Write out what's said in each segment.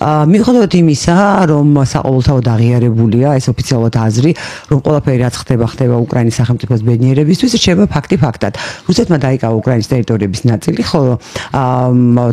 მიუხედავად იმისა, რომ საყოველთაოდ აღიარებულია ეს ოფიციალურად აზრი, რომ ყველაფერი რაც ხდება უკრაინის სახელმწიფოს ბედნიერებისთვის, რჩება ფაქტად. რუსეთმა დაიკავა უკრაინის ტერიტორიების ნაწილი, ხოლო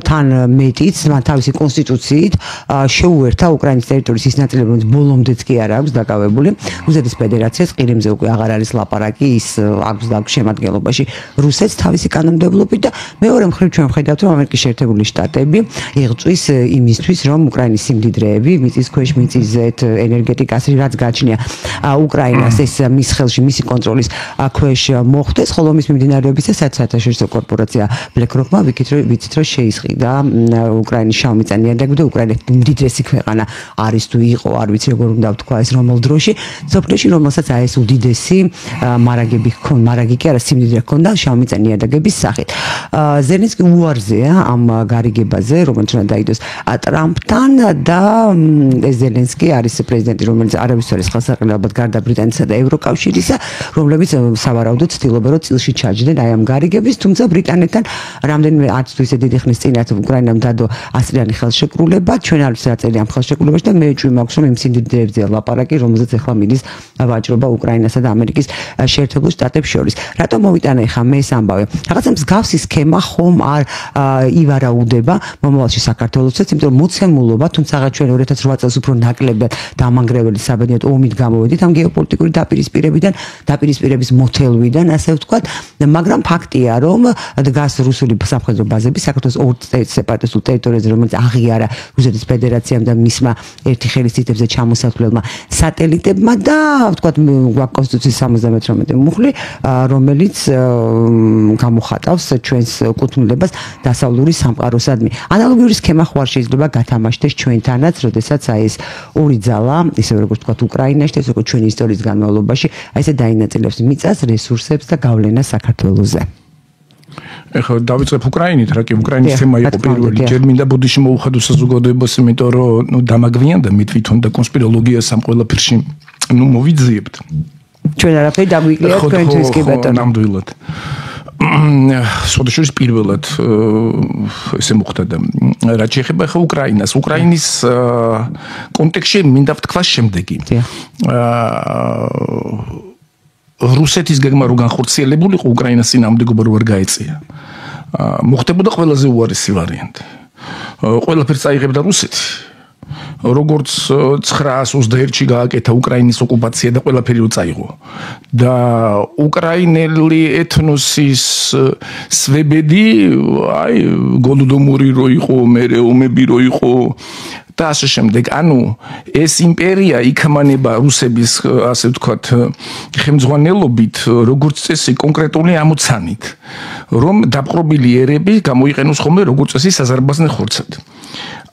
თან მეტიც მან თავისი კონსტიტუციით შეუერთა უკრაინის ტერიტორიის ის ნაწილები, რომელიც ბოლომდეც კი არ აქვს დაკავებული. რუსეთის ფედერაციას ყირიმზე უკვე აღარ არის ლაპარაკი, ის აქვს შემადგენლობაში რუსეთს თავისი კანონმდებლობით და მეორე მხრივ ჩვენ ვხედავთ, რომ ამერიკის შეერთებული შტატები იღწვის იმისთვის, რომ უკრაინის სიმდიდრეები, მიწის ქვეშ, მიწის ზეთ, ენერგეტიკას, რაც გააჩნია უკრაინას, ეს მის ხელში, მისი კონტროლის ქვეშ მოხვდეს, ხოლო მის მიმდინარეობისას საერთაშორისო კორპორაცია BlackRock-მა ვიცით, რომ შეისყიდა უკრაინის შავმიწა ნიადაგი და უკრაინის უდიდესი ქვეყანა არის თუ იყო, არ ვიცი როგორ უნდა ვთქვა ეს რომელ დროში, სოფლიოში რომელსაც ეს უდიდესი მარაგი კი არა სიმდიდრე ჰქონდა შავმიწა ნიადაგების სახით. ზელენსკი უარზეა ამ გარიგებაზე, რომელიც უნდა დაიდოს ტრამპთან და ზელენსკი არის პრეზიდენტი, რომელიც არავის არ არის ხელსაყრელად გარდა ბრიტანეთსა და ევროკავშირისა, რომლებიც სავარაუდოდ ცდილობენ, რომ წილში ჩაჯდნენ აი ამ გარიგების, თუმცა ბრიტანეთთან რამდენიმე არც თუ ისე დიდი ხნის წინ რაც უკრაინამ დადო ასწლიანი ხელშეკრულება, ჩვენ არ ვიცი რა წერია ამ ხელშეკრულებაში და მე ჩვი მაქვს რომ იმ სიმდიდრეებზეა ლაპარაკი, რომელზეც ახლა მიდის ვაჭრობა უკრაინასა და ამერიკის შეერთებულ შტატებს შორის. რატომ მოვიტანა ხა მე ეს ამბავი? რაღაცა მსგავსი სქემა ხომ არ ივარაუდება მომავალში საქართველოსაც, იმიტომ რომ მოცემულობა, თუმცა ჩვენ 2008 წელს უფრო ნაკლებად დამანგრეველი საბედნიეროდ ომით გამოვედით ამ გეოპოლიტიკური დაპირისპირების მოთელვიდან, ასე ვთქვათ, მაგრამ ფაქტია, რომ დგას რუსული სამხედრო ბაზები საქართველოს ორ სეპარატისტულ ტერიტორიაზე, რომელიც აღიარა რუსეთის ფედერაციამ და მისმა ერთი ხელისუფლებაზე ჩამოსათვლელმა სატელიტებმა და ვთქვათ კონსტიტუციის 78 მუხლი, რომელიც გამოხატავს ჩვენს კუთვნილებას დასავლური სამყაროსადმი. ანალოგიური სქემა ხო არ შეიძლება გათამაშდეს ჩვენთანაც, როდესაც აი ეს ორი ძალა, ისე როგორც ვთქვათ უკრაინაში, ესე როგორც ჩვენი ისტორიის განმავლობაში, აი ესე დაინაწილებს მიწას, რესურსებს და გავლენას საქართველოზე. ეხლა დავიწყებ უკრაინით, რა კი უკრაინის თემა იყო პირველი. ჯერ მინდა ბუდიში მოუხადო საზოგადოებას, იმიტომ რომ დამაგვიანდა მე თვითონ და კონსპიროლოგიას ამ ყველაფერში მოვიძიებთ. ჩვენ არაფერი დაგვიკლია თქვენთვის კი ბატონო. ნამდვილად. სოდაშორის პირველად ესე მოხდა და რაც შეეხება ხა უკრაინას, უკრაინის კონტექსტში მინდა ვთქვა შემდეგი. რუსეთის გეგმა რო განხორციელებულიყო უკრაინას წინააღმდეგობა რო არ გაეწია. მოხდებოდა ყველაზე უარესი ვარიანტი. ყველაფერს წაიღებდა რუსეთი. როგორც 921-ში გააკეთა უკრაინის ოკუპაცია და ყველაფერი რო წაიღო. და უკრაინელი ეთნოსის სვებედი, აი გოლუდომორი რო იყო, მერე ომები რო იყო და ასე შემდეგ. ანუ ეს იმპერია იქმანება რუსების, ასე ვთქვათ, ხელმძღვანელობით, როგორც წესი კონკრეტული ამოცანით, რომ დაპყრობილი ერები გამოიყენოს ხოლმე როგორც წესი საზარბაზნე ხორცად.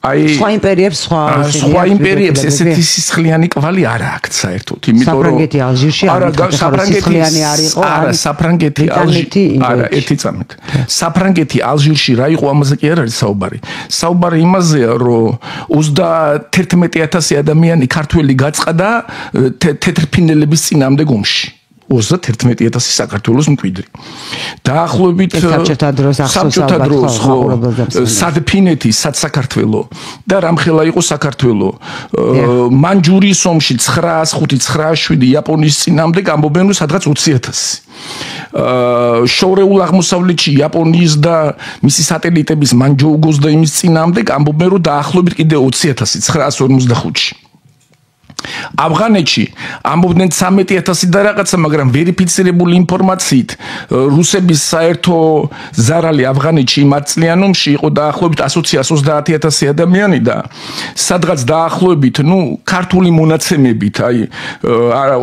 აი სხვა იმპერიებს სხვა იმპერიებს ესეთი სისხლიანი კვალი არ აქვს საერთოდ, იმიტომ რომ საფრანგეთი ალჟირში სისხლიანი არ იყო, არა საფრანგეთი ალჟირში, არა ერთი წამით. საფრანგეთი ალჟირში რა იყო, ამაზე კი არ არის საუბარი. საუბარი იმაზეა, რომ 31000 ადამიანი ქართველი გაწყდა თეთრფინელების წინააღმდეგ ომში. 31000 საქართველოს მკვიდრი. დაახლოებით საბჭოთა დროს სადფინეთი, სადსაქართლო და რამხელა იყო საქართველო. მანჯურიის ომში 905-907 იაპონიის წინააღმდეგ ამბობენ რომ სადღაც 20000. შორეულ აღმოსავლეთში იაპონიის და მისი სატელიტების მანჯოუგოს და იმის წინააღმდეგ ამბობენ რომ დაახლოებით კიდე 20000 945-ში. ავღანეთში ამბობდნენ 13000 და რაღაცა, მაგრამ ვერიფიცირებული ინფორმაციით რუსების საერთო ზარალი ავღანეთში იმ წლიან ომში იყო დაახლოებით 120-130 ადამიანი და სადღაც დაახლოებით, ქართული მონაცემებით, აი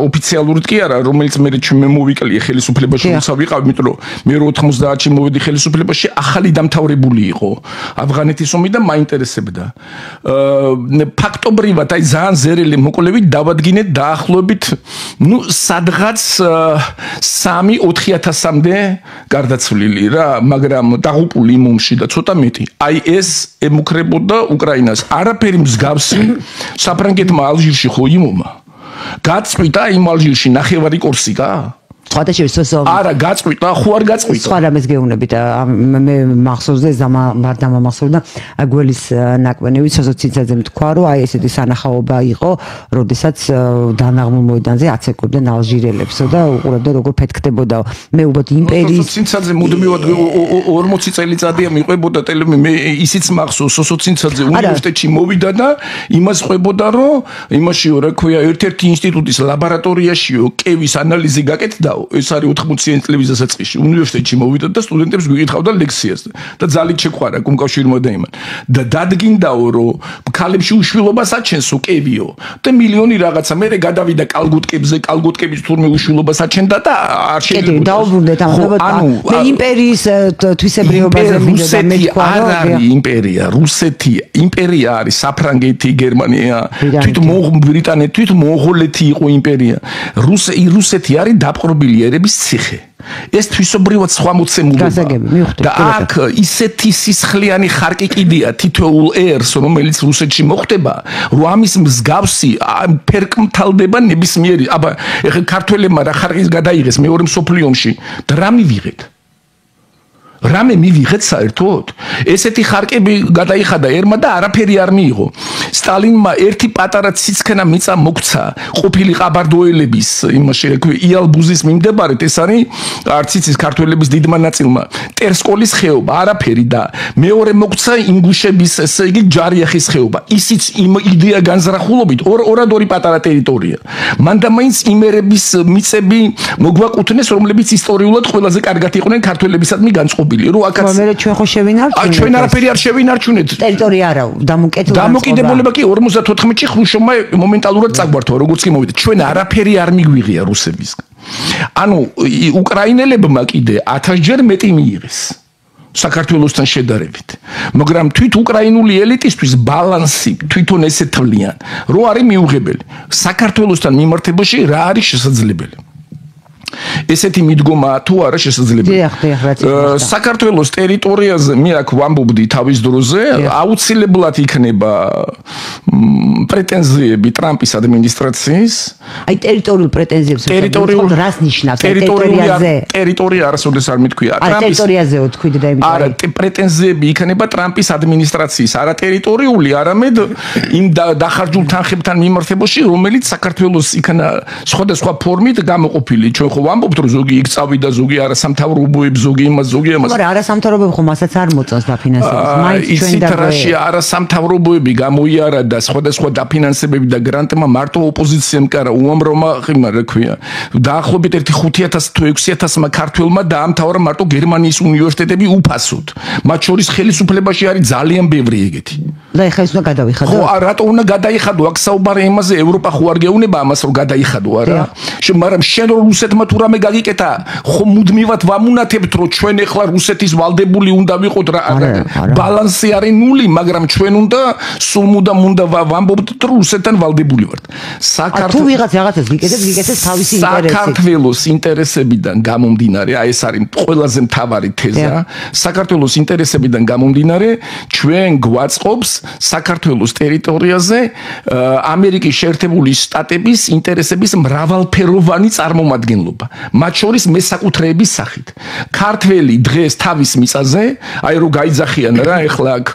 ოფიციალურად კი არა, რომელიც მე მოვიკლია ხელისუფლებაში როცა ვიყავ, იმიტომ რომ მე 90-ში მოვედი ხელისუფლებაში, ახალი დამთავრებული იყო ავღანეთის ომი და მაინტერესებდა. ფაქტობრივად, აი ძალიან ზერელი მოკლებით დავადგინეთ დაახლოებით, სადღაც 3-4000-მდე გარდაცვლილი რა, მაგრამ დაღუპული იმ ომში და ცოტა მეტი. აი ეს ემუქრებოდა უკრაინას. არაფერი მსგავსი საფრანგეთმა ალჟირში ხო იმომა. გაწყვიტა იმ ალჟირში ნახევარი კორსიკა? სხვათა შორის არა გაწყვიტა ხო არ გაწყვიტა სხვა რამეს გეუბნებით მე მახსოვს და დამამახსოვდა გველის ნაკვენივი სოციალიზმზე თქვა რომ აი ესეთი სანახაობა იყო როდესაც დანაღმულ მოედანზე აცეკვებდნენ ალჟირელებსო და უყურებდა როგორ ფეთქდებოდა მე უბრალოდ იმპერიის სოციალიზმზე მუდმივად 40 წელიწადია მიყვებოდა მე ისიც მახსოვს სოციალიზმზე უნივერსიტეტში მოვიდა და იმას ყვებოდა რომ იმაშიო რა ქვია ერთ-ერთი ინსტიტუტის ლაბორატორიაშიო კევის ანალიზი გაკეთდაო ეს არის 80-იან წლების დასაწყისში უნივერსიტეტში მოვიდა და სტუდენტებს გვიკითხავდა ლექციას და ძალით შეყვარა კომკავშირმა და იმან და დადგინდაო რომ ქალებში უშვილობას აჩენსო კევიო და მილიონი რაღაცა მე გადავიდა კალგუტკების თურმე უშვილობას აჩენდა და არ შეიძლება დაუბრუნდეთ ანუ მე იმპერიის თვისებრიობაზე მინდა მე თქვა რომ არ არის იმპერია რუსეთი იმპერია არის საფრანგეთი გერმანია თვითონ ბრიტანეთი თვითონ მონღოლეთი იყო იმპერია რუსეთი არის დაპყრობილი ერების ციხე ეს თვისობრივად სხვა მოცემულობა და აქ ისეთი სისხლიანი ხარკი კიდია თითოეულ ერს რომელიც რუსეთში მოხდება რომ ამის მსგავსი ფერკმთალდება ნებისმიერი აბა ეხლა ქართველებმა რა ხარკის გადაიღეს მეორე მსოფლიო ომში და რა მივიღეთ რამე მივიღეთ საერთოდ ესეთი ხარკები გადაიხადა ერმა და არაფერი არ მიიღო სტალინმა ერთი პატარა ციცქნა მიწა მოგცა ყოფილი ყაბარდოელების იმაში იალბუზის მიმდებარედ ეს არის არც იცის ქართველების დიდმა ნაწილმა ტერსკოლის ხეობა არაფერი და მეორე მოგცა ინგუშების ესე იგი ჯარიახის ხეობა ისიც იმ იდეა განზრახულობით ორადორი პატარა ტერიტორია მან და მაინც იმერების მიწები მოგვაკუთვნეს რომლებიც ისტორიულად ყველაზე კარგად იყვნენ ქართველებისადმი განწყობილი რო აქაც მე ჩვენ ხო შევინარჩუნეთ ჩვენ არაფერი არ შევინარჩუნეთ ტერიტორია არა დამოკიდებულება კი 54-ში ხრუშოვმა მომენტალურად წაგვართვა როგორც კი მოვიდა ჩვენ არაფერი არ მიგვიღია რუსებისგან ანუ უკრაინელებმა კიდე 1000 ჯერ მეტი მიიღეს საქართველოსთან შედარებით მაგრამ თვით უკრაინული ელიტისთვის ბალანსი თვითონ ესე თვლიან რო არის მიუღებელი საქართველოსთან მიმართებაში რა არის შესაძლებელი ესეთი მიდგომა თუ არა შესაძლებელი საქართველოს ტერიტორიაზე მე აქ ვამბობდი თავის დროზე აუცილებლად იქნება პრეტენზიები ტრამპის ადმინისტრაციის აი ტერიტორიულ პრეტენზიებს რას ნიშნავს ტერიტორია არასოდეს არ მithქვია ტრამპის ტერიტორიაზეო თქვით და იმით არა პრეტენზიები იქნება ტრამპის ადმინისტრაციის არა ტერიტორიული არამედ იმ დახარჯულ თანხებთან მიმართებაში რომელიც საქართველოს იქნა სხვადასხვა ფორმით გამოყოფილი ჩვენ ვამბობთ რომ ზოგი იქ წავიდა ზოგი არასამთავრობოები ზოგი იმას მაგრამ არასამთავრობოები ხომ მასაც არ მოწონს დაფინანსებას მაინც ჩვენ და ისიც არასამთავრობოები გამოიარა და სხვადასხვა დაფინანსებები და გრანტმა მარტო ოპოზიციამ კარა უამრავმა ხიმა რა ქვია დაახლოებით 5000 თუ 6000-მა ქართველმა დაამთავრა მარტო გერმანიის უნივერსიტეტები უფასოდ მათ შორის ხელისუფლებაში არის ძალიან ბევრი ეგეთი და ეხლა ის უნდა გადავიხადო ხო რატო უნდა გადაიხადო აქ საუბარი იმაზე ევროპა ხო არ გეუნება ამას რომ გადაიხადო არა მაგრამ შენ რომ რუსეთმა თუ რამე გაგიკეთა ხო მუდმივად ვამუნათებთ რომ ჩვენ ეხლა რუსეთის ვალდებული უნდა ვიყოთ რა ბალანსი არის ნული მაგრამ ჩვენ უნდა სულ მუდამ უნდა ვამბობთ რომ რუსეთთან ვალდებული ვართ თუ ვიღაც რაღაცას გიკეთებს თავისი ინტერესი საქართველოს ინტერესებიდან გამომდინარე აი ეს არის ყველაზე მთავარი თეზა საქართველოს ინტერესებიდან გამომდინარე ჩვენ გვაწყობს საქართველოს ტერიტორიაზე ამერიკის შეერთებული შტატების ინტერესების მრავალფეროვანი წარმომადგენლობა მათ შორის მესაკუთრეების სახით ქართველი დღეს თავის მიწაზე აი რომ გაიძახიან რა ეხლა აქ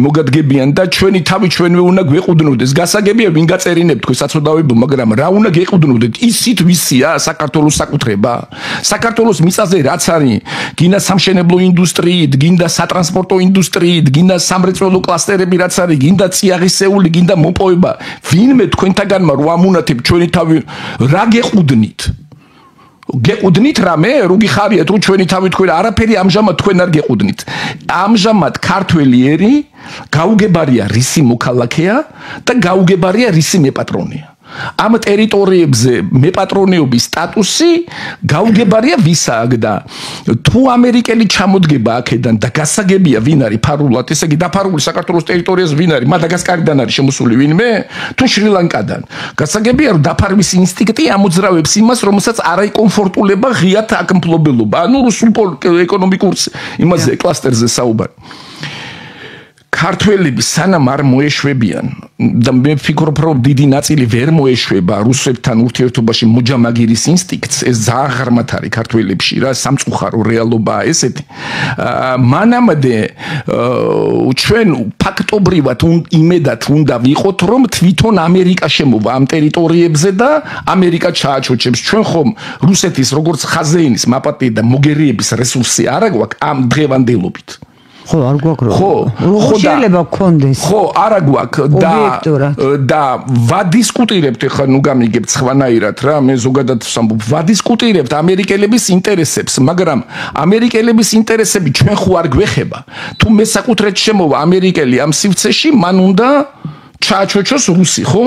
მოგადგებიან და ჩვენი თავი ჩვენვე უნდა გვეყუდნოდეს გასაგებია ვინ გაწერინებთ თქვენ საწოდავებო მაგრამ რა უნდა გეყუდნოდეთ ისით ვისია საქართველოს საკუთრება საქართველოს მიწაზე რაც არის გინდა სამშენებლო ინდუსტრიით გინდა სატრანსპორტო ინდუსტრიით გინდა სამრეწველო კლასტერები რაც არის გინდა წიაღისეული გინდა მოპოვება ვინმე თქვენთაგანმა რო ამუნათებ ჩვენი თავი რა გეყუდნით გეყუდნით რამე რო გიხარიათ რომ ჩვენი თავი თქვენ არაფერი ამჟამად თქვენ არ გეყუდნით ამჟამად ქართველი ერი გაუგებარია რისი მოქალაქეა და გაუგებარია რისი მეპატრონეა ამ ტერიტორიებზე მეპატრონეობის სტატუსი გაუგებარია ვისაა და თუ ამერიკელი ჩამოდგება აქედან და გასაგებია ვინ არის ფარულად ესე იგი დაფარული საქართველოს ტერიტორიაზე ვინ არის მადაგასკარიდან არის შემოსული ვინმე თუ შრი-ლანკადან გასაგებია რომ დაფარვის ინსტინქტი ამოძრავებს იმას რომელსაც არაიკომფორტულება ღიათ აკმფლობელობა ანუ რუსულ ეკონომიკურ იმაზე კლასტერზე საუბარი ქართველები სანამ არ მოეშვებიან და მე ვფიქრობ რომ დიდი ნაწილი ვერ მოეშვება რუსებთან ურთიერთობაში მოჯამაგირის ინსტინქტს ეს ძალიან ღრმად არის ქართველებში რა სამწუხარო რეალობაა ესეთი მანამდე ჩვენ ფაქტობრივად იმედად უნდა ვიყოთ რომ თვითონ ამერიკა შემოვა ამ ტერიტორიებზე და ამერიკა ჩააჩოჩებს ჩვენ ხომ რუსეთის როგორც ხაზეინის მაპატი და მოგერიების რესურსი არ აქვს ამ დღევანდელობით ხო არ გვაქვს ხო შეიძლება გქონდეს ხო არა გვაქვს და ვადისკუტირებთ ახლა ნუ გამიგებთ სხვანაირად რა მე ზოგადად ვამბობ ვადისკუტირებთ ამერიკელების ინტერესებს მაგრამ ამერიკელების ინტერესები ჩვენ ხო არ გვეხება თუ მესაკუთრეთ შემოვა ამერიკელი ამ სივრცეში მან უნდა ჩააჩოჩოს რუსი ხო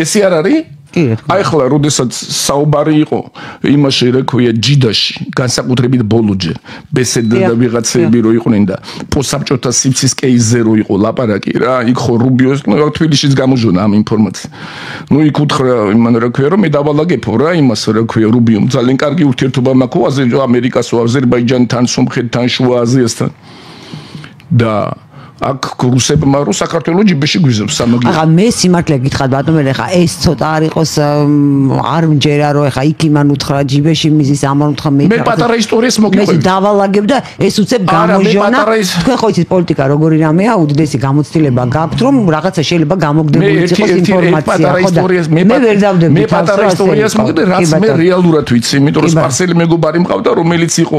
ესე არ არის აი ხლა როდესაც საუბარი იყო იმაში რა ქვია ჯიდაში განსაკუთრებით ბოლოჯერ ბესედა და ვიღაცები რო იყვნენ და პოსაბჭოთა სივრცის კეიზზე რო იყო ლაპარაკი რა იქ ხო რუბიოს თბილისშიც გამოჟონა ამ ინფორმაცია ნუ იქ უთხრა იმან რა ქვია რომ მე დავალაგებო რა იმას რა ქვია რუბიომ ძალიან კარგი ურთიერთობა მაქვს ამერიკასო აზერბაიჯანთან სომხეთთან შუა აზიასთან და აქ რუსებმა რო საქართველოს ჯიბეში გვიზებს სამაგიერო. ახლა მე სიმართლე გითხრათ ბატონო მე ხა ეს ცოტა არ იყოს არ მჯერა რომ ხა იქ იმან უთხრა ჯიბეში მიზის ამან უთხრა მე პატარა ისტორიას მოგიყვები. მე დავალაგებ და ეს უცებ გამოჟონა. თქვენ ხო იცით პოლიტიკა როგორი რამეა უდიდესი გამოცდილება გაქვთ რომ რაღაცა შეიძლება გამოგდებული იყოს ინფორმაცია ხო და მე ვერ დავდები მე პატარა ისტორიას მოგდე რაც მე რეალურად ვიცი იმიტომ რომ სპარსელი მეგობარი მყავდა რომელიც იყო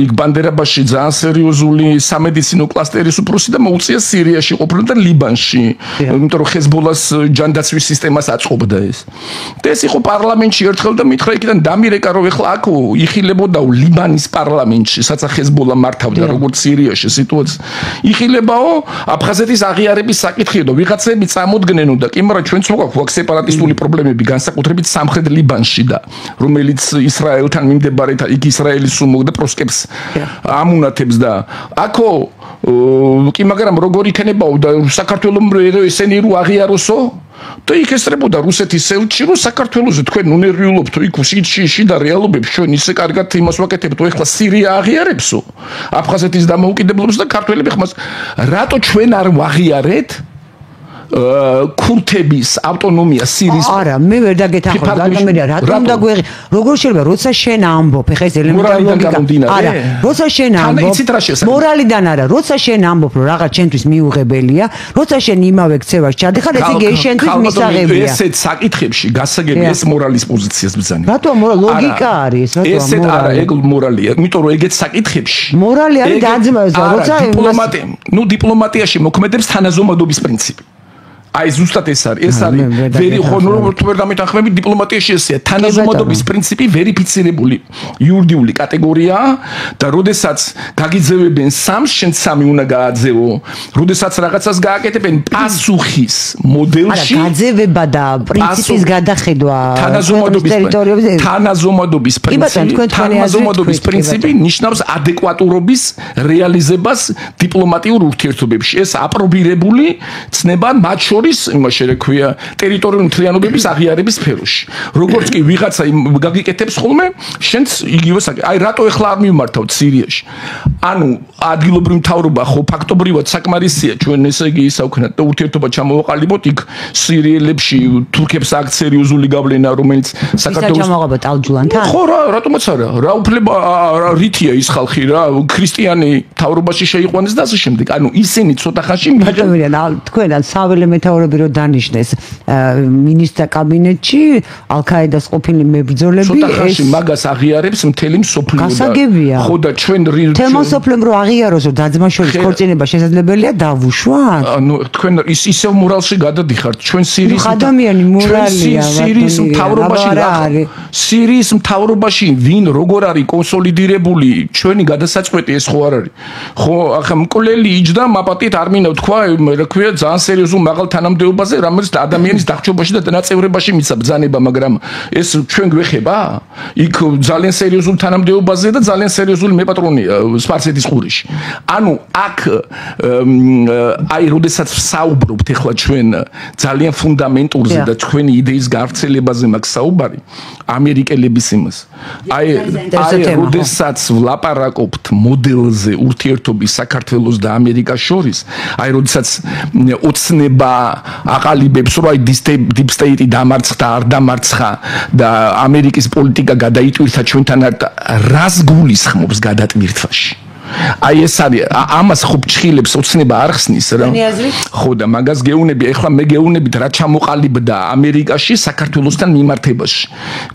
იქ ბანდერაბაში ძალიან სერიოზული სამედიცინო კლასტერის უფროსი და მოუწია სირიაში ყოფნა და ლიბანში იმიტომ რომ ხეზბოლას ჯანდაცვის სისტემას აწყობდა ეს და ეს იყო პარლამენტში ერთხელ და მითხრა იქიდან დამირეკა რომ ეხლა აქ იხილებოდა ლიბანის პარლამენტში საცა ხეზბოლა მართავდა როგორც სირიაში სიტუაცია იხილებაო აფხაზეთის აღიარების საკითხია და ვიღაცები წამოდგნენო და კი მაგრამ ჩვენც მოგვაქვს სეპარატისტული პრობლემები განსაკუთრებით სამხრეთ ლიბანში და რომელიც ისრაელთან მიმდებარე და იქ ისრაელის უმოგდა პროსკებს ამუნათებს და აქო კი მაგრამ როგორ იქნებაო და საქართველოს ესენი რო აღიაროსო და იქ ესწრებოდა რუსეთის ელჩი რომ საქართველოზე თქვენ უნერვიულობთ იქ შიდა რეალობებს ჩვენ ისე კარგად იმას ვაკეთებთ ეხლა სირია აღიარებსო აფხაზეთის დამოუკიდებლობას და ქართველები ხმას რატო ჩვენ არ ვაღიარეთ ქურთების ავტონომია სირიის არა მე ვერ დაგეთანხმებ ბატონო რატომ დაგვეღი როგორ შეიძლება როცა შენ ამბობ ეხა ეს ელემენტარული ლოგიკა არა როცა შენ ამბობ მორალიდან არა როცა შენ ამბობ რომ რაღაც ჩვენთვის მიუღებელია როცა შენ იმავე ქცევას ჩადიხარ ეს იგი შენთვის მისაღებია ესეთ საკითხებში გასაგებია ეს მორალის პოზიციას ბრძანა რატომ ლოგიკა არის რატომ ესეთ არა ეგ მორალია იმიტომ რომ ეგეთ საკითხებში მორალი არის დაძმევსა როცა დიპლომატიაში მოქმედებს თანაზომადობის პრინციპი აი ზუსტად ეს არის ვერი ხონორ თუ ვერ დამეთანხმებით დიპლომატიაში ესეა თანაზომადობის პრინციპი ვერიფიცირებული იურიდიული კატეგორიაა და როდესაც გაგიძევებენ სამს შენ სამი უნდა გააძევო როდესაც რაღაცას გააკეთებენ პასუხის მოდელში არა გაძევება და პრინციპის გადახედვა თანაზომადობის პრინციპი ნიშნავს ადეკვატურობის რეალიზებას დიპლომატიურ ურთიერთობებში ეს აპრობირებული ცნება მათ შორის იმაში რა ქვია ტერიტორიული მთლიანობების აღიარების სფეროში. როგორც კი ვიღაცა გაგიკეთებს ხოლმე, შენც იგივე საკითხი. აი რატო ეხლა არ მიმართავთ სირიაში? ანუ ადგილობრივ მთავრობა ხო ფაქტობრივად საკმარისია ჩვენ ესე იგი ისა ვქნათ და ურთიერთობა ჩამოვაყალიბოთ იქ სირიელებში თურქებს აქ სერიოზული გავლენა რომელიც საქართველოს ჩამოღება ტალჯულანთან? ხო რა რატომაც არა? რა უფლება რითია ის ხალხი რა ქრისტიანი მთავრობაში შეიყვანეს და ასე შემდეგ. ანუ ისინი ცოტა ხანში თქვენ საველე მეთაურები რო დანიშნეს მინისტრთა კაბინეტში ალ-ქაიდას ყოფილი მებრძოლები ცოტა ხანში მაგას აღიარებს მთელი მსოფლიო გასაგებია ხო და ჩვენ თემა მსოფლიომ რო აღიაროს რომ დაძმაშორის ქორწინება შესაძლებელია დავუშვათ ანუ თქვენ ისევ მორალში გადადიხართ ჩვენ სირიის ადამიანი მორალია სირიის მთავრობაში რა სირიის მთავრობაში ვინ როგორ არის კონსოლიდირებული ჩვენი გადასაწყვეტი ეს ხო არ არის ხო ახლა მკვლელი იჯდა მაპატით არ მინდა თქვა რა ქვია ძალიან სერიოზულ მაღალ თანამდებობაზე რომელიც ადამიანის დახრჩობაში და დანაწევრებაში მიცა ბრძანება მაგრამ ეს ჩვენ გვეხება იქ ძალიან სერიოზულ თანამდებობაზე და ძალიან სერიოზული მეპატრონია სპარსეთის ყურიში მართებაში. ანუ აქ აი როდესაც საუბრობთ ახლა ჩვენ ძალიან ფუნდამენტურზე და თქვენი იდეის გავრცელებაზე მაქვს საუბარი ამერიკელების იმას. აი როდესაც ვლაპარაკობთ მოდელზე ურთიერთობის საქართველოს და ამერიკას შორის, აი როდესაც ოცნება აყალიბებს რომ აი deep state დამარცხდა არ დამარცხა და ამერიკის პოლიტიკა გადაიტვირთა ჩვენთან რას გულისხმობს გადატვირთვაში. აი ეს არის ამას ხო ფჩხილებს ოცნება არ ხსნის რა. ხო და მაგას გეუნები, ეხლა მე გეუნებით რა ჩამოყალიბდა ამერიკაში საქართველოსთან მიმართებაში.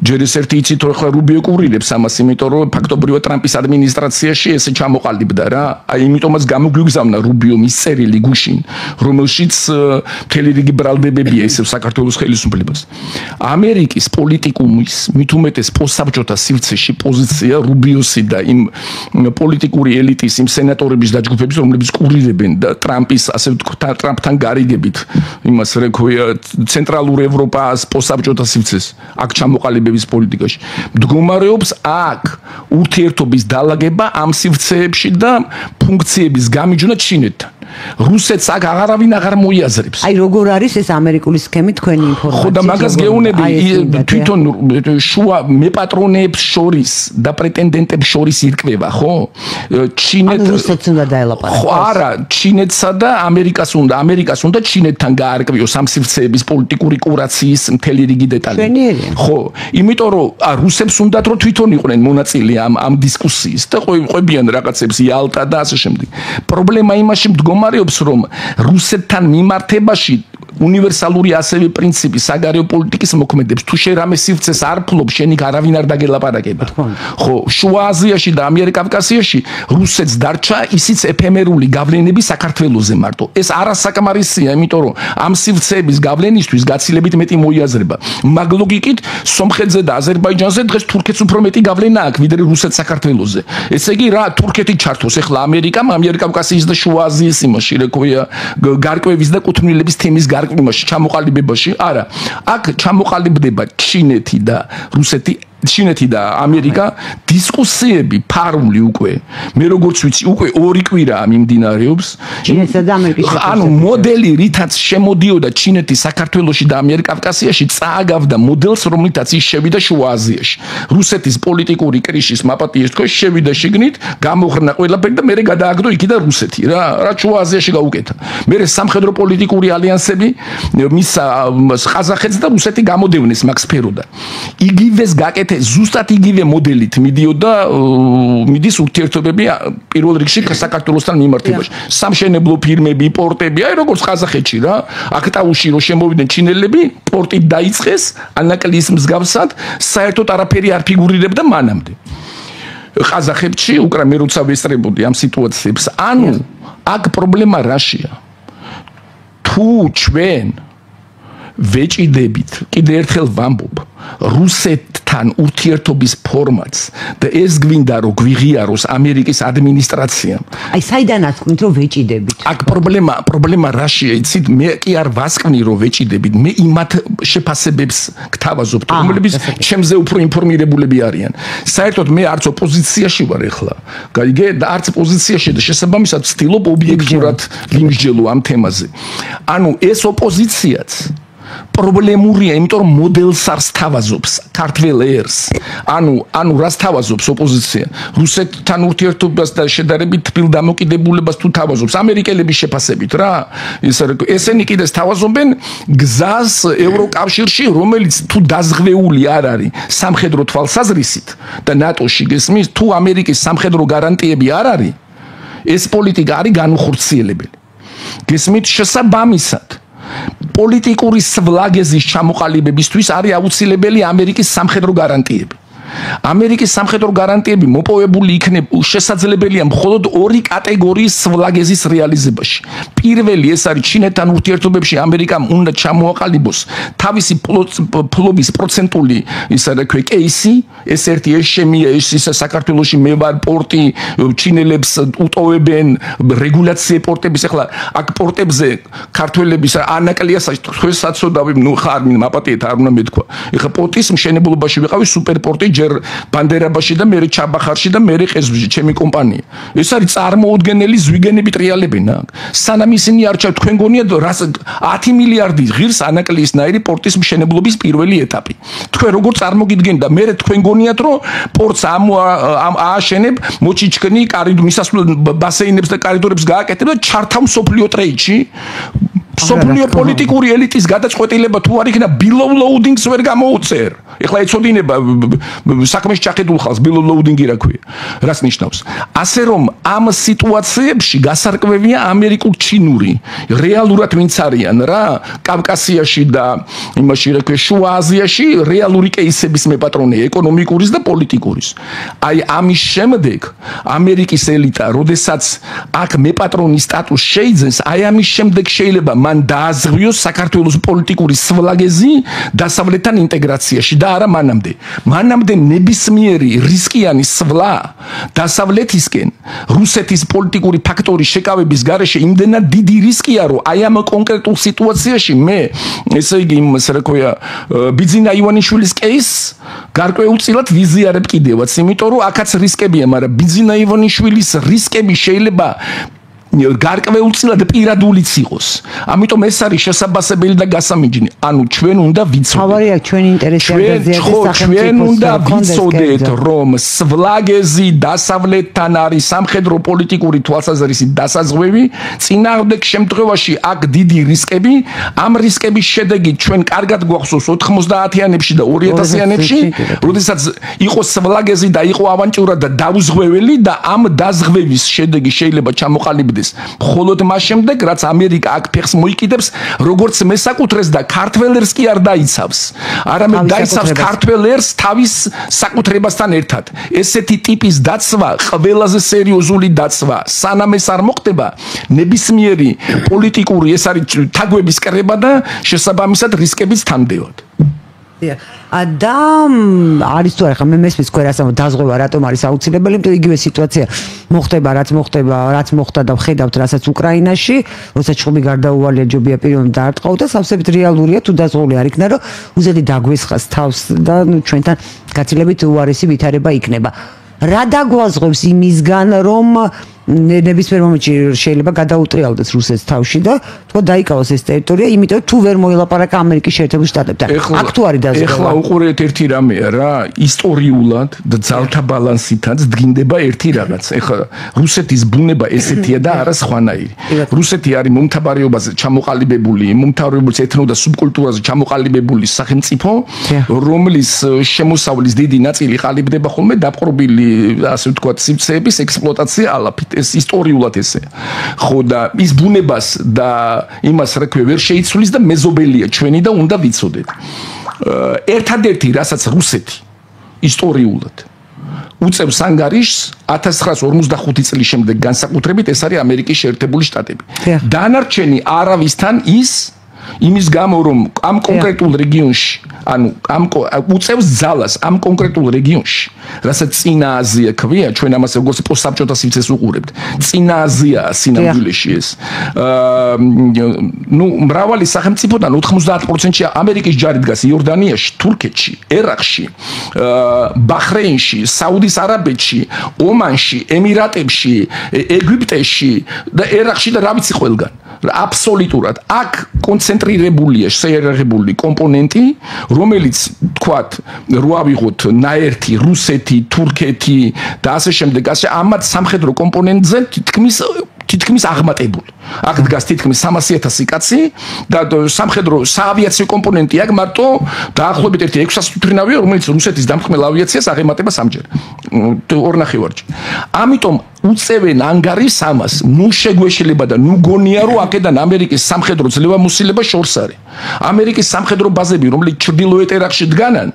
ჯერ ეს ერთი იცით რომ ეხლა რუბიო კურირებს ამას, იმიტომ რომ ფაქტობრივად ტრამპის ადმინისტრაციაში ესე ჩამოყალიბდა რა. აი იმიტომაც გამოგვიგზავნა რუბიო მის წერილი გუშინ, რომელშიც მთელი რიგი ბრალდებებია ისევ საქართველოს ხელისუფლებას. ამერიკის პოლიტიკუმის მით უმეტეს პოსტსაბჭოთა სივრცეში პოზიცია რუბიოსი და იმ პოლიტიკური ელიტის იმ სენატორების დაჯგუფების, რომლებიც კურირებენ და ტრამპის, ასე ვთქვათ, ტრამპთან გარიგებით იმას რა ქვია, ცენტრალურ ევროპას პოსტსაბჭოთა სივრცეს, აქ ჩამოყალიბების პოლიტიკაში. მდგომარეობს აქ ურთიერთობის დალაგება ამ სივრცეებში და ფუნქციების გამიჯვნა ჩინეთთან. რუსეთს აქ აღარავინ აღარ მოიაზრებს. აი როგორ არის ეს ამერიკული სქემი თქვენი ინფორმაცია? ხო და მაგას გეუნები თვითონ შუა მეპატრონეებს შორის და პრეტენდენტებს შორის ირკვევა, ხო? ჩინეთ რუსეთს უნდა დაელაპარაკოს. ხო არა, ჩინეთსა და ამერიკას უნდა ჩინეთთან გაარკვიოს ამ სივრცეების პოლიტიკური კურაციის მთელი რიგი დეტალი. ხო, იმიტომ რომ რუსებს უნდათ რომ თვითონ იყვნენ მონაწილე ამ დისკუსიის და ყვებიან რაღაცებს იალტა და ასე შემდეგ. პრობლემა იმაში მდგომარეობს რომ რუსეთთან მიმართებაში უნივერსალური ასევე პრინციპი საგარეო პოლიტიკის მოქმედებს. თუ შენ რამე სივრცეს არ ფლობ, შენი არავინ არ დაგელაპარაკება. ხო, შუა აზიაში და ამიერკავკასიაში რუსეთს დარჩა ისიც ეფემერული გავლენები საქართველოზე მარტო. ეს არასაკმარისია, იმიტომ რომ ამ სივრცეების გავლენისთვის გაცილებით მეტი მოიაზრება. მაგ ლოგიკით სომხეთზე და აზერბაიჯანზე დღეს თურქეთს უფრო მეტი გავლენა აქვს, ვიდრე რუსეთს საქართველოზე. ესე იგი რა თურქეთი ჩართოს ახლა ამერიკამ ამიერკავკასიის და შუა აზიის იმაში, რა ქვია, გარკვევის და კუთვნილების თემის გარკვევაში, ჩამოყალიბებაში, არა. აქ ჩამოყალიბდება ჩინეთი და რუსეთი, ჩინეთი და ამერიკა დისკუსიები ფარული უკვე. მე როგორც ვიცი, უკვე 2 კვირაა მიმდინარეობს. ჩინეთსა და ამერიკის ანუ მოდელი რითაც შემოდიოდა ჩინეთი საქართველოში და ამიერკავკასიაში წააგავდა მოდელს, რომლითაც ის შევიდა შუა აზიაში. რუსეთის პოლიტიკური კრიშის მაპატიეს თქვენ შევიდა შიგნით, გამოღრნა ყველაფერი და მე გადააგდო იქიდან რუსეთი რა შუა აზიაში გაუკეთა. მე სამხედრო პოლიტიკური ალიანსები მის ყაზახეთს და რუსეთი გამოდევნეს მაგ სფეროდან. იგივეს გაკეთეს ზუსტად იგივე მოდელით მიდის ურთიერთობები პირველ რიგში საქართველოსთან მიმართებაში. სამშენებლო ფირმები, პორტები, აი როგორც ყაზახეთში რა, აქტაუში რომ შემოვიდნენ ჩინელები, პორტი დაიწყეს ანაკლის მსგავსად, საერთოდ არაფერი არ ფიგურირებდა მანამდე. ყაზახეთში მე როცა ვესწრებოდი ამ სიტუაციებს, ანუ აქ პრობლემა რაშია? თუ ჩვენ ვეჭიდებით, კიდე ერთხელ ვამბობ, რუსეთთან ურთიერთობის ფორმატს და ეს გვინდა რომ გვიღიაროს ამერიკის ადმინისტრაციამ. აი საიდანაც გვინდ რომ ვეჭიდებით? აქ პრობლემა რაშია, იცით, მე კი არ ვასკვნი რომ ვეჭიდებით, მე იმათ შეფასებებს გთავაზობთ, რომლებიც ჩემზე უფრო ინფორმირებულები არიან. საერთოდ მე არც ოპოზიციაში ვარ ახლა. გაიგე? და არც პოზიციაში და შესაბამისად ვცდილობ ობიექტურად ვიმსჯელო ამ თემაზე. ანუ ეს ოპოზიციაც პრობლემურია, იმიტომ რომ მოდელს არს თავაზობს ქართველ ერს. ანუ რას თავაზობს ოპოზიცია? რუსეთთან ურთიერთობას და შედარებით თბილ დამოკიდებულებას თუ თავაზობს ამერიკელების შეფასებით რა. ესენი კიდეს თავაზობენ გზას ევროკავშირში, რომელიც თუ დაზღვეული არ არის სამხედრო თვალსაზრისით და ნატოში გესმის, თუ ამერიკის სამხედრო გარანტიები არ არის, ეს პოლიტიკა არის განუხორციელებელი. გესმით, შესაბამისად პოლიტიკური სვლაგეზის ჩამოყალიბებისთვის არის აუცილებელი ამერიკის სამხედრო გარანტიები. ამერიკის სამხედრო გარანტიები მოპოვებული იქნება შესაძლებელია მხოლოდ 2 კატეგორიის სვლაგეზის რეალიზებაში. პირველი ეს არის ჩინეთთან ურთიერთობებში ამერიკამ უნდა ჩამოაყალიბოს თავისი ფლობის პროცენტული ისა რა ქვია კეისი ეს ერთი ეს შემია ეს საქართველოში მე ვარ პორტი ჩინელებს უტოვებენ რეგულაცია პორტების ახლა აქ პორტებზე ქართველების ანაკლია თქვენ საწოდავი ნუ ხარ მაპატიეთ არ უნდა მეთქვა ეხლა პორტის მშენებლობაში ვიყავი სუპერპორტი ჯერ ბანდერაბაში და მე ჩაბახარში და მე ყეზბიში ჩემი კომპანია ეს არის წარმოუდგენელი ზვიგენები ტრიალებენ აქ სანამ ისინი არ ჩავ თქვენ გონიათ 10 მილიარდი ღირს ანაკლისნაირი პორტის მშენებლობის პირველი ეტაპი თქვენ როგორ წარმოგიდგენდა მე თქვენ გონიათ რომ პორტს ააშენებ მოჩიჩქნი მისასვლელ ბასეინებს და კორიდორებს გააკეთებ და ჩართავ სოფლიო ტრეიდში სოფლიო პოლიტიკური ელიტის გადაწყვეტილება თუ არ იქნება below loadings ვერ გამოუწერ. ეხლა ეცოდინება საქმეში ჩახედულ ხალხს below loading-ი რა ქვია. რას ნიშნავს? ასე რომ ამ სიტუაციებში გასარკვევია ამერიკულ-ჩინური რეალურად ვინც არიან რა კავკასიაში და იმაში რა ქვია შუა აზიაში რეალური კეისების მეპატრონე ეკონომიკურის და პოლიტიკურის. აი ამის შემდეგ ამერიკის ელიტა, როდესაც აქ მეპატრონის სტატუსს შეიძენს, აი ამის შემდეგ შეიძლება მან დააზღვიოს საქართველოს პოლიტიკური სვლაგეზი დასავლეთთან ინტეგრაციაში და არა მანამდე. მანამდე ნებისმიერი რისკიანი სვლა დასავლეთისკენ რუსეთის პოლიტიკური ფაქტორის შეკავების გარეშე იმდენად დიდი რისკია, რომ აი ამ კონკრეტულ სიტუაციაში მე ესე იგი იმას რა ქვია ბიძინა ივანიშვილის კეისს გარკვეულწილად ვიზიარებ კიდევაც, იმიტომ რომ აქაც რისკებია, მაგრამ ბიძინა ივანიშვილის რისკები შეიძლება გარკვეულწილად პირადულიც იყოს. ამიტომ ეს არის შესაძლებელი და გასამიჯნი. ანუ ჩვენ უნდა ვიცოდეთ. თავარია ჩვენი ინტერესი არ გაზიარდეს ჩვენ უნდა ვიცოდეთ, რომ სვლაგეზი დასავლეთთან არის სამხედრო პოლიტიკური თვალსაზრისით დასაზღვევი. წინააღმდეგ შემთხვევაში აქ დიდი რისკები, ამ რისკების შედეგი ჩვენ კარგად გვახსოვს 90-იანებში და 2000-იანებში, როდესაც იყო სვლაგეზი და იყო ავანტიურა და დაუზღვეველი და ამ დაზღვევის შედეგი შეიძლება ჩამოყალიბდეს მხოლოდ მას შემდეგ, რაც ამერიკა აქ ფეხს მოიკიდებს, როგორც მესაკუთრეს და ქართველერს კი არ დაიცავს. არამედ დაიცავს ქართველერს თავის საკუთრებასთან ერთად. ესეთი ტიპის დაცვა ყველაზე სერიოზული დაცვა. სანამ ეს არ მოხდება, ნებისმიერი პოლიტიკური ეს არის თაგვების კრება და შესაბამისად რისკებიც თანდევად. და არის თუ არა ხა მე მესმის თქვენ ასე დაზღვევა რატომ არის აუცილებელი, იმიტომ იგივე სიტუაცია მოხდება, რაც მოხდა და ვხედავთ რასაც უკრაინაში, როცა ჩხუბი გარდაუვალია ჯობია პიროვნად დაარტყაო და სავსებით რეალურია თუ დაზღვეული არ იქნა, რომ უზედი დაგვესხას თავს და ჩვენთან გაცილებით უარესი ვითარება იქნება. რა დაგვაზღვევს იმისგან, რომ ნებისმიერ მომენტში შეიძლება გადაუტრიალდეს რუსეთს თავში და თქო დაიკავოს ეს ტერიტორია, იმიტომ თუ ვერ მოელაპარაკა ამერიკის შეერთებულ შტატებთან. აქ თუ არის დაზღვევა. ეხლა უყურეთ ერთი რამეა რა, ისტორიულად და ძალთა ბალანსითაც დგინდება ერთი რაღაც. ეხლა რუსეთის ბუნება ესეთია და არა სხვანაირი. რუსეთი არის მომთაბარეობაზე ჩამოყალიბებული, მომთაბარეობის ეთნო და სუბკულტურაზე ჩამოყალიბებული სახელმწიფო, რომლის შემოსავლის დიდი ნაწილი ყალიბდება ხოლმე დაპყრობილი, ასე ვთქვათ, სივრცეების ექსპლუატაცია ალაფით. ეს ისტორიულად ესეა. ხო და ის ბუნებას და იმას რა ქვია ვერ შეიცვლის და მეზობელია ჩვენი და უნდა ვიცოდეთ. ერთადერთი რასაც რუსეთი ისტორიულად უწევს ანგარიშს 1945 წლის შემდეგ განსაკუთრებით ეს არის ამერიკის შეერთებული შტატები. დანარჩენი არავისთან იმის გამო რომ ამ კონკრეტულ რეგიონში ანუ ამ უწევს ძალას ამ კონკრეტულ რეგიონში რასაც წინა აზია ქვია ჩვენ ამას როგორც პოსტსაბჭოთა სივრცეს უყურებთ წინა აზია სინამდვილეში ეს ნუ მრავალი სახელმწიფოდან 90%-ში ამერიკის ჯარი დგას იორდანიაში, თურქეთში, ერაყში, ბაჰრეინში, საუდის არაბეთში, ომანში, ემირატებში, ეგვიპტეში და ერაყში და რა ვიცი ყველგან აბსოლუტურად აქ კონცენტრირებულია შეერაღებული კომპონენტი, რომელიც თქვათ რო ავიღოთ ნაერთი, რუსეთი, თურქეთი და ასე შემდეგ, ასე ამათ სამხედრო კომპონენტზე თითქმის აღმატებული. აქ დგას თითქმის 300,000 კაცი და სამხედრო საავიაციო კომპონენტი აქ მარტო დაახლოებით 600 თვითმფრინავია, რომელიც რუსეთის დამხმელ ავიაციას აღემატება სამჯერ. 2.5-ჯერ. ამიტომ უწევენ ანგარის ამას, ნუ შეგვეშლება და ნუ გონია რომ აქედან ამერიკის სამხედრო ძლევამოსილება შორს არის. ამერიკის სამხედრო ბაზები, რომელიც ჩრდილოეთ ერაყში დგანან,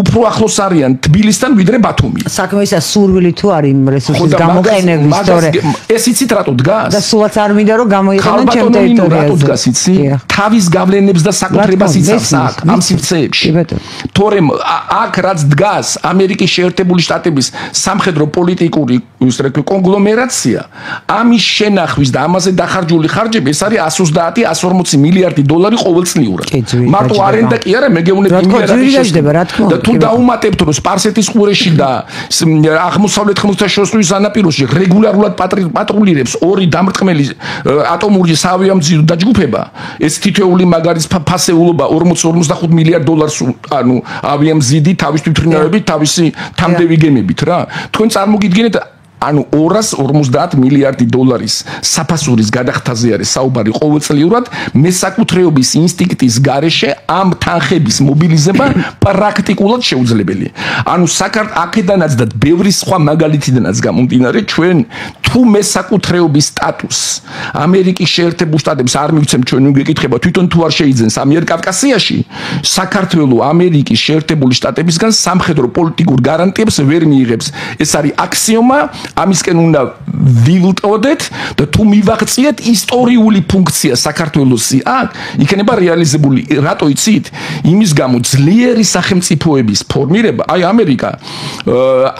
უფრო ახლოს არიან თბილისთან ვიდრე ბათუმი. საქმე ისა სურვილი თუ არის იმ რესურსის გამოყენების, თორე ეს იცით რატო დგას? და სულაც არ მინდა რომ გამოიყენონ ჩემ ტერიტორიაზე. რატო დგას იცი? თავის გავლენებს და საკუთრებას იცავს აქ ამ სივრცეებში. თორემ აქ რაც დგას ამერიკის შეერთებული შტატების სამხედრო პოლიტიკური კონგლომერაცია, ამის შენახვის და ამაზე დახარჯული ხარჯები ეს არის 130-140 მილიარდი დოლარი ყოველწლიურად. მარტო არენდა კი არა, მეგეუნები მილიარდები. და თუ დაუმატებთ რომ სპარსეთის ყურეში და აღმოსავლეთ ხმელთაშუაზღვის სანაპიროში რეგულარულად პატრულირებს ორი დამრტყმელი ატომური საავიამზიდო დაჯგუფება, ეს თითოეული მაგარის ფასეულობა 40-45 მილიარდ დოლარს ანუ ავიამზიდი თავის თვითმფრინავებით, თავისი თამდევი გემებით რა. თქვენ წარმოგიდგენთ ანუ 250 მილიარდი დოლარის საფასურის გადახდაზე არის საუბარი ყოველწლიურად მესაკუთრეობის ინსტინქტის გარეშე ამ თანხების მობილიზება პრაქტიკულად შეუძლებელია. ანუ აქედანაც და ბევრი სხვა მაგალითიდანაც გამომდინარე ჩვენ თუ მესაკუთრეობის სტატუსს ამერიკის შეერთებულ შტატებს არ მივცემ ჩვენ ვიგეკითხება თვითონ თუ არ შეიძენს ამიერკავკასიაში საქართველოს ამერიკის შეერთებული შტატებისგან სამხედრო პოლიტიკურ გარანტიებს ვერ მიიღებს. ეს არის აქსიომა ამისკენ უნდა ვივუტყოდეთ და თუ მივაღწიეთ ისტორიული ფუნქცია საქართველოსი აქ იქნება რეალიზებული. რატო იცით? იმის გამო ძლიერი სახელმწიფოების ფორმირება, აი ამერიკა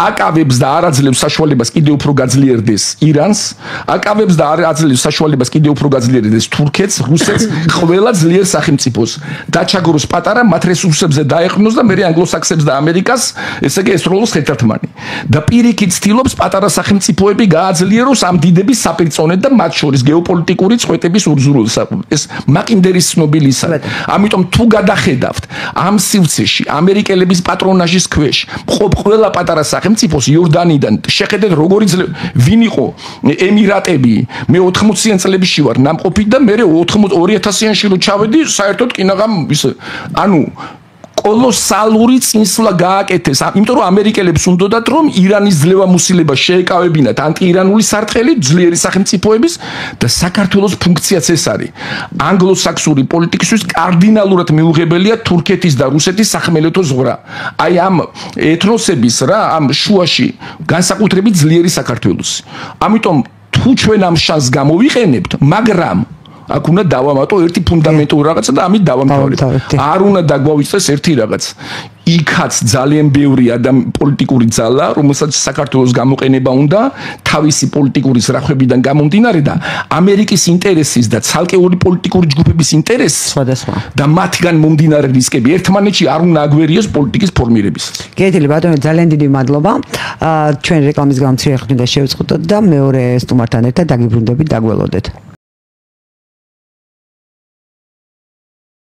აკავებს და არ აძლევს საშუალებას კიდევ უფრო გაძლიერდეს ირანს, აკავებს და არ აძლევს საშუალებას კიდევ უფრო გაძლიერდეს თურქეთს, რუსეთს, ყველა ძლიერ სახელმწიფოს დაჩაგროს პატარა მათ რესურსებზე დაეყრდნოს და მე ანგლოსაქსებს და ამერიკას ესე იგი ესროლოს ხეთათმანი. და პირიქით ცდილობს პატარა სახელმწიფოები გააძლიეროს ამ დიდების საპირწონედ და მათ შორის გეოპოლიტიკური წვეტების უზრუნველს. ეს მაკინდერის ცნობილისა. ამიტომ თუ გადახედავთ ამ სივრცეში ამერიკელების პატრონაჟის ქვეშ მყოფ ყველა პატარა სახელმწიფოს იორდანიდან შეხედეთ როგორი ვინ იყო ემირატები მე 80-იან წლებში ვარ ნამყოფი და მე 2000-იანში რო ჩავედი საერთოდ კინაღამ ანუ კოლოსალური წინსვლა გააკეთეს, იმიტომ რომ ამერიკელებს უნდათ რომ ირანის ძლევამოსილება შეეკავებინათ ანტიირანული სარტყელი ძლიერი სახელმწიფოების და საქართველოს ფუნქციაც ეს არის. ანგლოსაქსური პოლიტიკისთვის კარდინალურად მიუღებელია თურქეთის და რუსეთის სახმელეთო ზღვრა. აი ამ ეთნოსების რა ამ შუაში განსაკუთრებით ძლიერი საქართველოსი. ამიტომ თუ ჩვენ ამ შანსს გამოვიყენებთ, მაგრამ აქ უნდა დავამატო ერთი ფუნდამენტური რაღაცა და ამით დავამთავრებთ. არ უნდა დაგვავიწყდეს ერთი რაღაც. იქაც ძალიან ბევრი პოლიტიკური ძალა, რომელსაც საქართველოს გამოყენება უნდა თავისი პოლიტიკური ზრახვებიდან გამომდინარე და ამერიკის ინტერესის და ცალკეული პოლიტიკური ჯგუფების ინტერესს და მათგან მომდინარე რისკები ერთმანეთში არ უნდა აგვერიოს პოლიტიკის ფორმირების. გეტილი ბატონო, ძალიან დიდი მადლობა. ჩვენ რეკლამის გამო მცირე ხნით და შევწყვეტოთ და მეორე სტუმართან ერთად დაგიბრუნდებით, დაგველოდეთ.